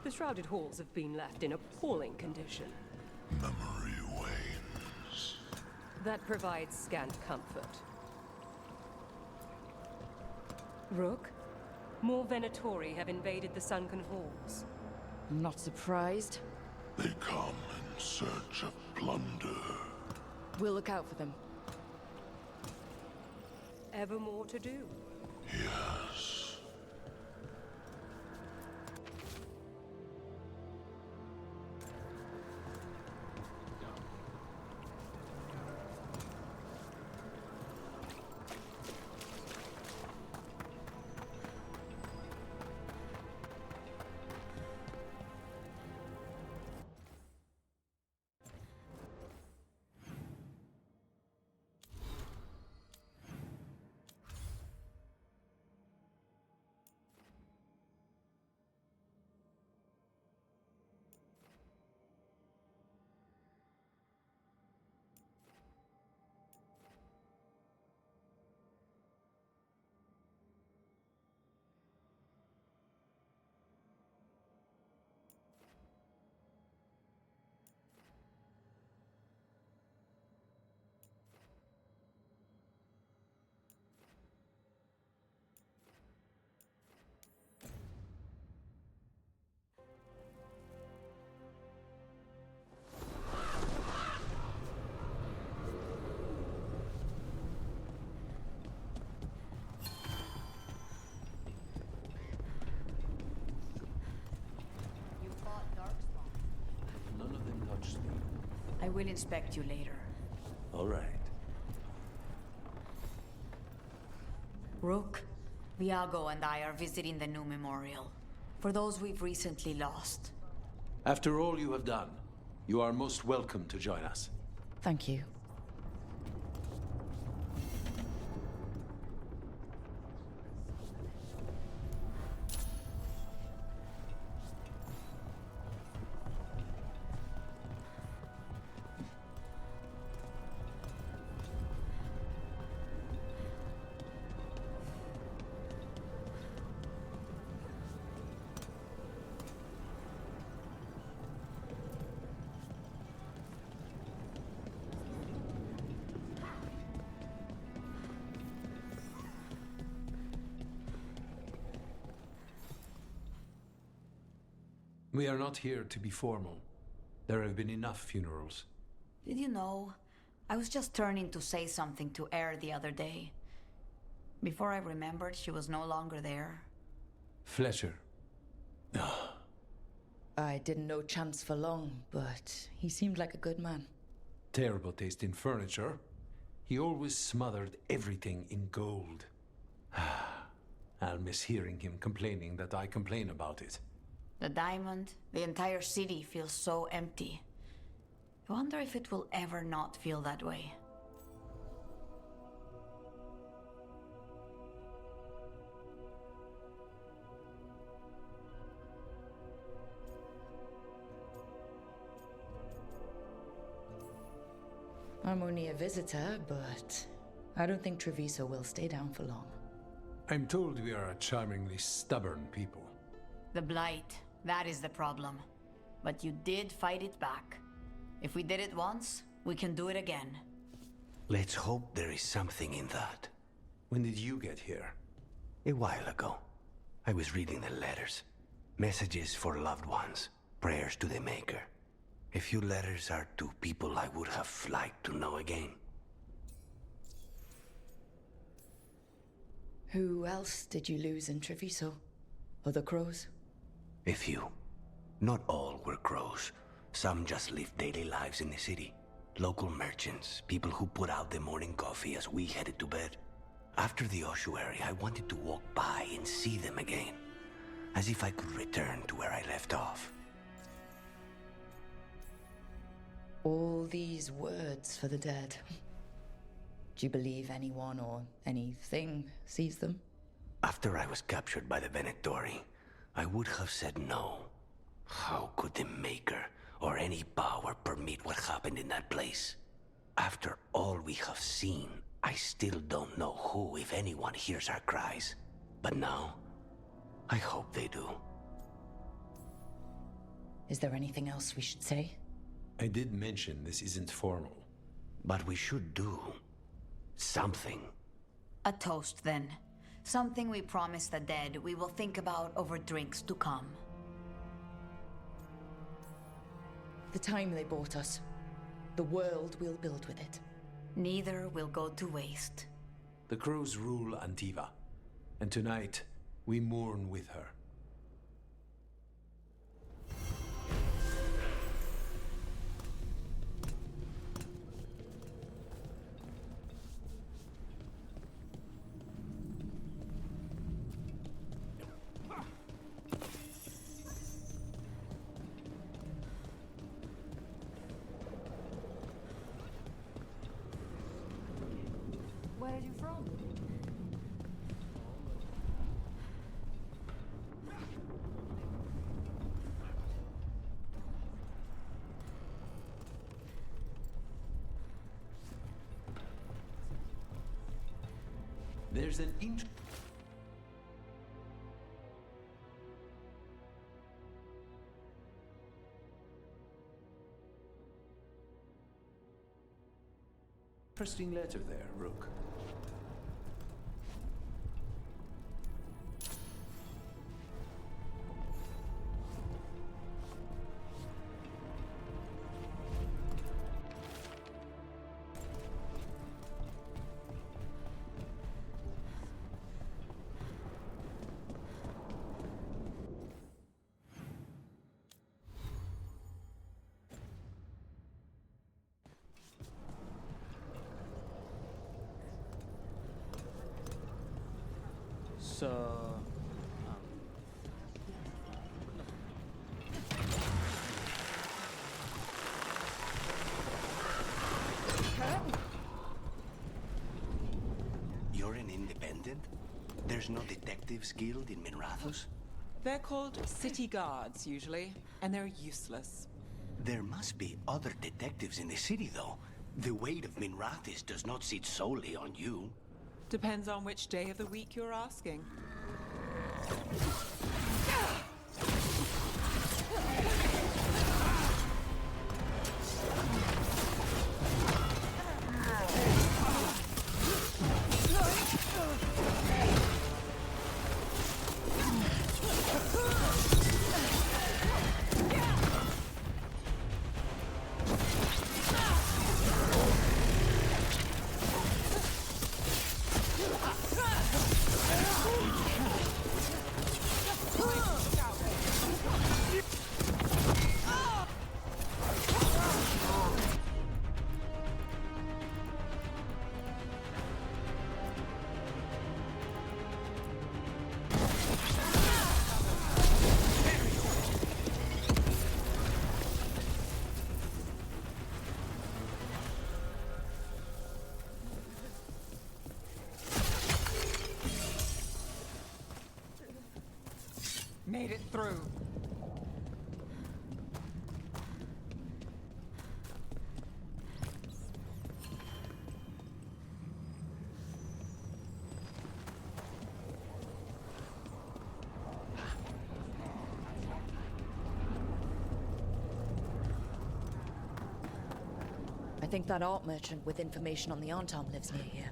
The shrouded halls have been left in appalling condition. Memory wanes. That provides scant comfort. Rook, more Venatori have invaded the sunken halls. I'm not surprised. They come in search of plunder. We'll look out for them. Ever more to do. Yes. I will inspect you later. All right. Rook, Viago and I are visiting the new memorial. For those we've recently lost. After all you have done, you are most welcome to join us. Thank you. We are not here to be formal. There have been enough funerals. Did you know? I was just turning to say something to Air the other day. Before I remembered, she was no longer there. Fletcher. I didn't know Chance for long, but he seemed like a good man. Terrible taste in furniture. He always smothered everything in gold. I'll miss hearing him complaining that I complain about it. The diamond, the entire city feels so empty. I wonder if it will ever not feel that way. I'm only a visitor, but I don't think Treviso will stay down for long. I'm told we are a charmingly stubborn people. The Blight, that is the problem. But you did fight it back. If we did it once, we can do it again. Let's hope there is something in that. When did you get here? A while ago. I was reading the letters. Messages for loved ones. Prayers to the Maker. A few letters are to people I would have liked to know again. Who else did you lose in Treviso? Other crows? A few. Not all were crows. Some just lived daily lives in the city. Local merchants, people who put out the morning coffee as we headed to bed. After the ossuary, I wanted to walk by and see them again. As if I could return to where I left off. All these words for the dead. Do you believe anyone or anything sees them? After I was captured by the Venatori, I would have said no. How could the Maker or any power permit what happened in that place? After all we have seen, I still don't know who, if anyone, hears our cries. But now, I hope they do. Is there anything else we should say? I did mention this isn't formal. But we should do something. A toast, then. Something we promise the dead we will think about over drinks to come. The time they bought us. The world we'll build with it. Neither will go to waste. The crows rule Antiva, and tonight we mourn with her. Where are you from? There's an interesting letter there, Rook. So, You're an independent? There's no detectives guild in Minrathous? They're called city guards, usually, and they're useless. There must be other detectives in the city, though. The weight of Minrathous does not sit solely on you. Depends on which day of the week you're asking. Made it through. I think that art merchant with information on the Arntom lives near here.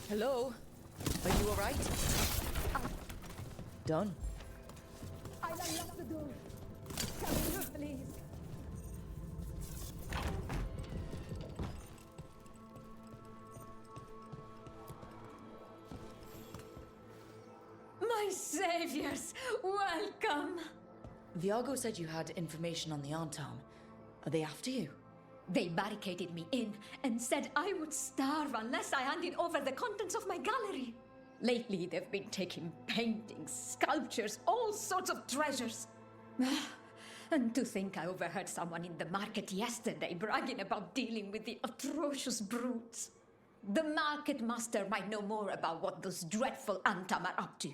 Hello? Are you alright? Done. I unlock the door. Come through, please. My saviors, welcome! Viago said you had information on the Arntom. Are they after you? They barricaded me in and said I would starve unless I handed over the contents of my gallery. Lately, they've been taking paintings, sculptures, all sorts of treasures. And to think I overheard someone in the market yesterday bragging about dealing with the atrocious brutes. The market master might know more about what those dreadful Antam are up to.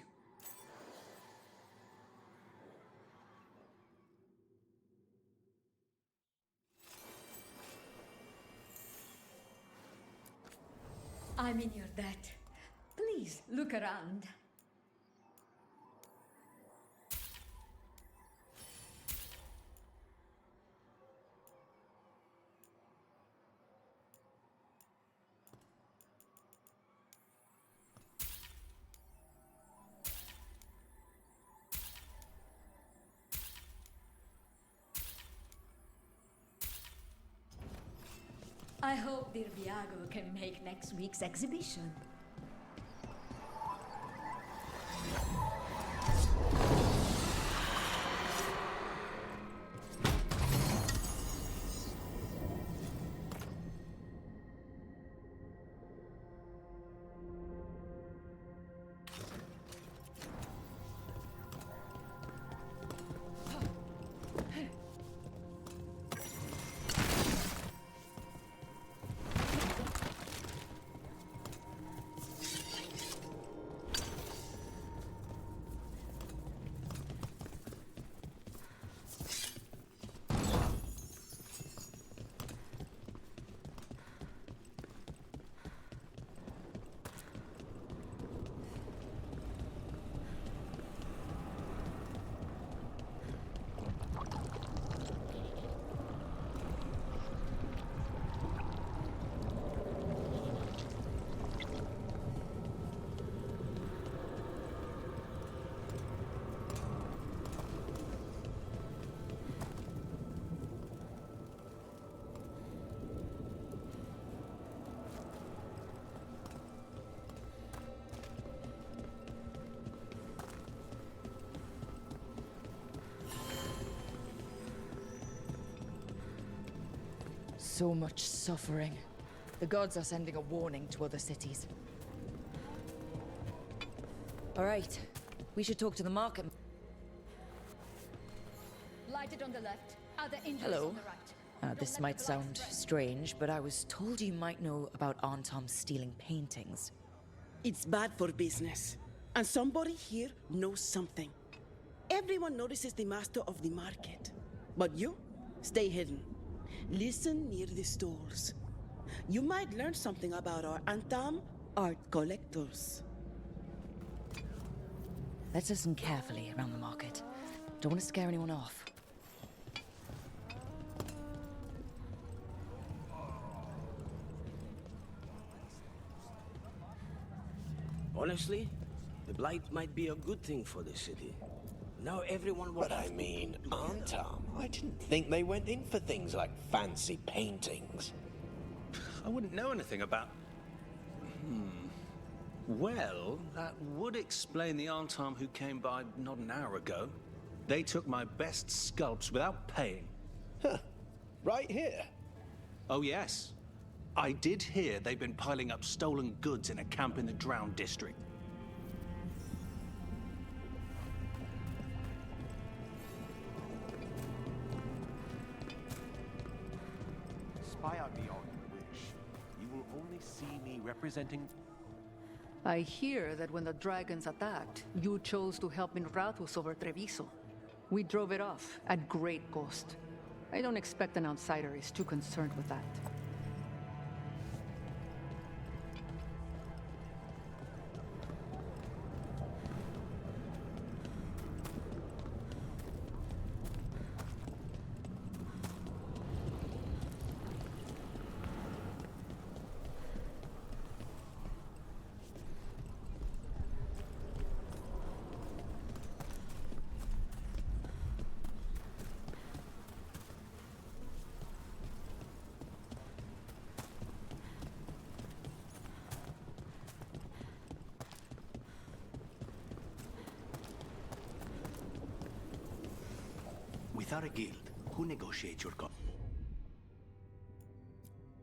I'm in your debt. Please look around. hope dear Viago can make next week's exhibition. So much suffering. The gods are sending a warning to other cities. All right, we should talk to the market. Lighted on the left, other injuries Hello. on the right. Don't This let might the sound blight spread. strange, but I was told you might know about Antom stealing paintings. It's bad for business. And somebody here knows something. Everyone notices the master of the market. But you, stay hidden. Listen near the stalls. You might learn something about our Antam art collectors. Let's listen carefully around the market. Don't want to scare anyone off. Honestly, the blight might be a good thing for the city. Now everyone will But I have mean, to work together. Antam, I didn't think they went in for things like fancy paintings. I wouldn't know anything about... Well, that would explain the Antam who came by not an hour ago. They took my best sculpts without paying. Right here. Oh, yes. I did hear they've been piling up stolen goods in a camp in the Drowned district. Spy on me all you wish. You will only see me representing... I hear that when the dragons attacked, you chose to help in Rathus over Treviso. We drove it off, at great cost. I don't expect an outsider is too concerned with that. Without a guild, who negotiates your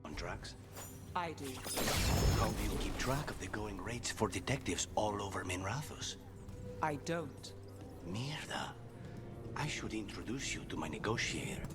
contracts? I do. How do you keep track of the going rates for detectives all over Minrathus? I don't. Mierda. I should introduce you to my negotiator.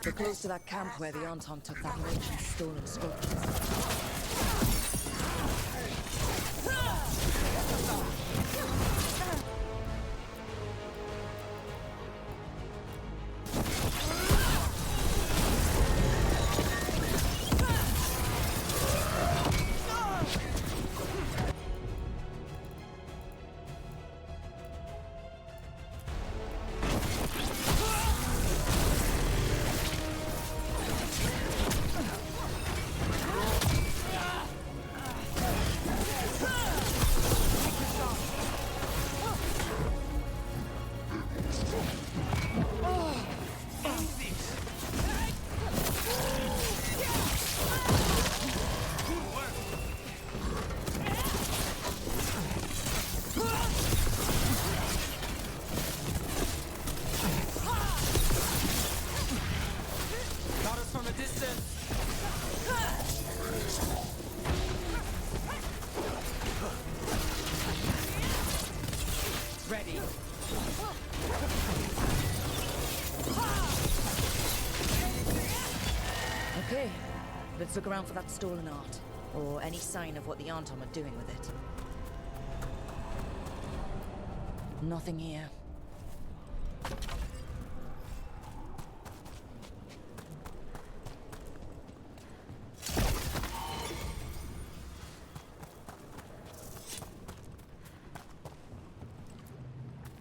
We're close to that camp where the Anton took that merchant's stolen sculptures. Okay, let's look around for that stolen art, or any sign of what the Anton are doing with it. Nothing here.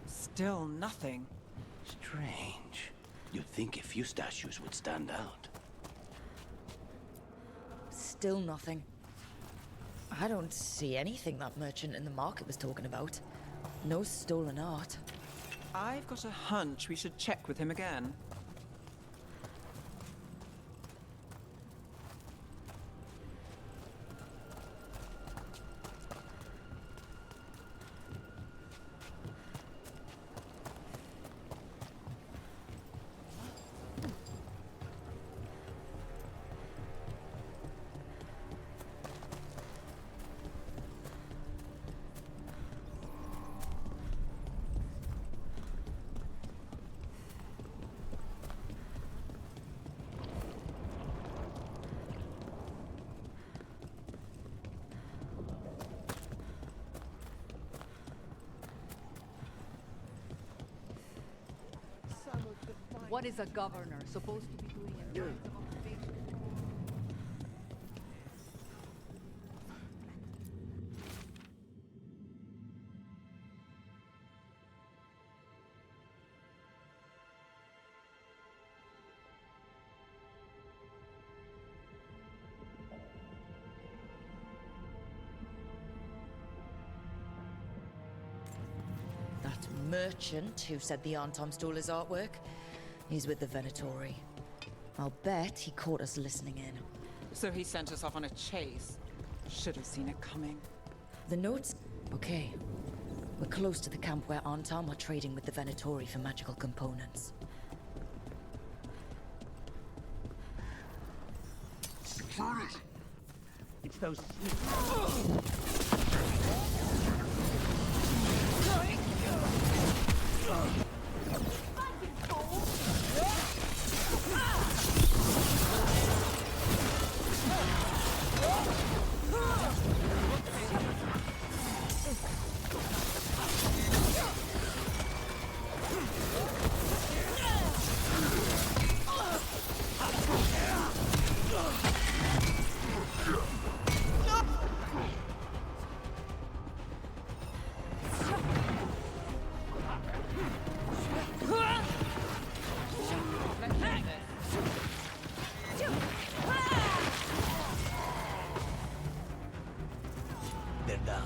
Still nothing. Strange. You'd think a few statues would stand out. Still nothing. I don't see anything that merchant in the market was talking about. No stolen art. I've got a hunch we should check with him again. What is a governor supposed to be doing in times of occupation? That merchant who said the Anton stole his artwork, he's with the Venatori. I'll bet he caught us listening in. So he sent us off on a chase. Should have seen it coming. The notes? Okay. We're close to the camp where Anton are trading with the Venatori for magical components. Secure it! It's those... They're down.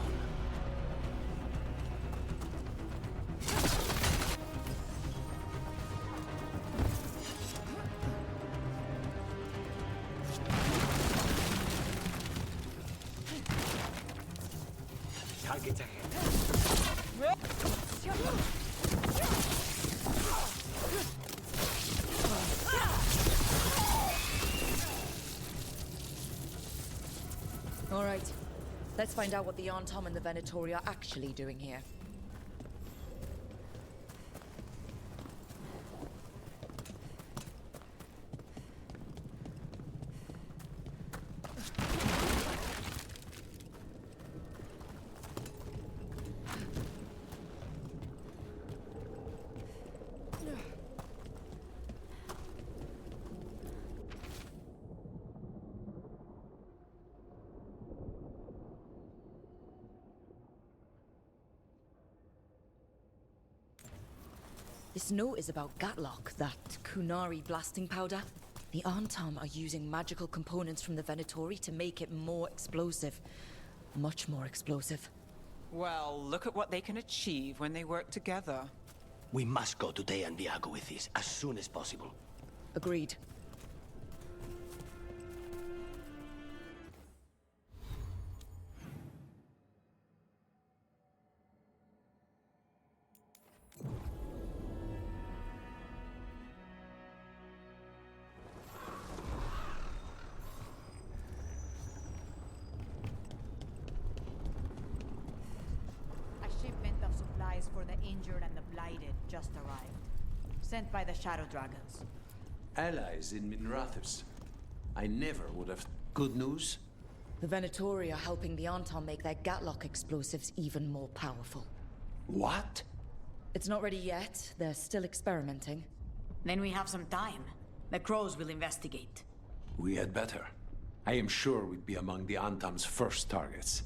Targets ahead. All right. Let's find out what the Anton and the Venatori are actually doing here. This note is about Gatlock, that Kunari blasting powder. The Arntam are using magical components from the Venatori to make it more explosive. Much more explosive. Well, look at what they can achieve when they work together. We must go to Day and Viago with this as soon as possible. Agreed. A shipment of supplies for the injured and the blighted just arrived. Sent by the Shadow Dragons. Allies in Minrathous. I never would have... Good news? The Venatori are helping the Arntam make their Gatlock explosives even more powerful. What? It's not ready yet. They're still experimenting. Then we have some time. The Crows will investigate. We had better. I am sure we'd be among the Antam's first targets.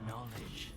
Knowledge.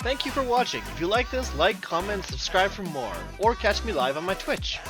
Thank you for watching. If you like this, like, comment, and subscribe for more, or catch me live on my Twitch.